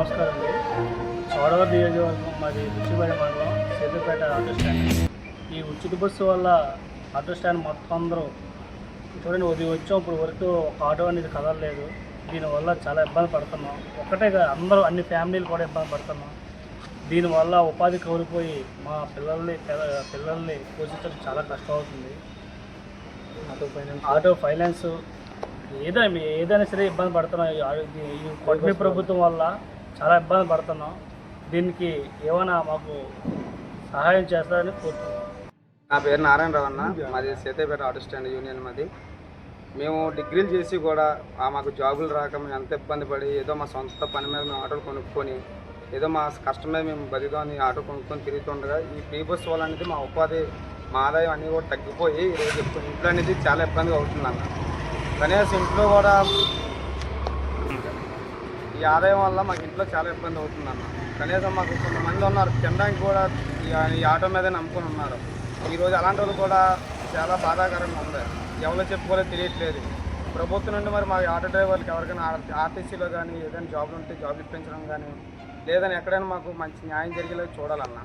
నమస్కారం అండి. చోడవరం నియోజకవర్గం మాది బుచ్చిపేట మండలం సేతుపేట ఆటో స్టాండ్. ఈ ఉచిత బస్సు వల్ల ఆటో స్టాండ్ మొత్తం అందరూ చూడండి, ఉదయం వచ్చాం ఇప్పుడు వరకు ఒక ఆటో అనేది కదలలేదు. దీనివల్ల చాలా ఇబ్బంది పడుతున్నాం. ఒక్కటే కాదు, అందరూ అన్ని ఫ్యామిలీలు కూడా ఇబ్బంది పడుతున్నాం. దీనివల్ల ఉపాధి కోల్పోయి మా పిల్లల్ని పోషించడం చాలా కష్టం అవుతుంది. ఆటో ఫైనాన్స్ ఏదైనా సరే ఇబ్బంది పడుతున్నాం. ఈ కూటమి ప్రభుత్వం వల్ల చాలా ఇబ్బంది పడుతున్నాం. దీనికి ఏమైనా మాకు సహాయం చేస్తారని కోరుతున్నాం. నా పేరు నారాయణరావు అన్న. మాది సేతేపేట ఆటో స్టాండ్ యూనియన్. మాది మేము డిగ్రీలు చేసి కూడా మాకు జాబులు రాక మేము ఎంత ఇబ్బంది పడి ఏదో మా సొంత పని మీద మేము ఆటోలు కొనుక్కొని ఏదో మా కష్టం మీద మేము బతిదాన్ని ఆటో కొనుక్కొని తిరుగుతుండగా ఈ ఫ్రీ బస్ వల్ల అనేది మా ఉపాధి, మా ఆదాయం అన్నీ కూడా తగ్గిపోయి ఈరోజు ఇంట్లో అనేది చాలా ఇబ్బందిగా అవుతుందన్న. కనీసం ఇంట్లో కూడా ఈ ఆదాయం వల్ల మాకు ఇంట్లో చాలా ఇబ్బంది అవుతుందన్న. కనీసం మాకు కొంతమంది ఉన్నారు తినడానికి కూడా ఈ ఆటో మీదే నమ్ముకొని ఉన్నారు. ఈరోజు అలాంటి వాళ్ళు కూడా చాలా బాధాకరంగా ఉంది. ఎవరో చెప్పుకోలేదో తెలియట్లేదు. ప్రభుత్వం నుండి మరి మా ఆటో డ్రైవర్లకు ఎవరికైనా ఆర్టీసీలో కానీ ఏదైనా జాబ్లు ఉంటే జాబ్లు ఇప్పించడం కానీ లేదని ఎక్కడైనా మాకు మంచి న్యాయం జరిగేలా చూడాలన్నా.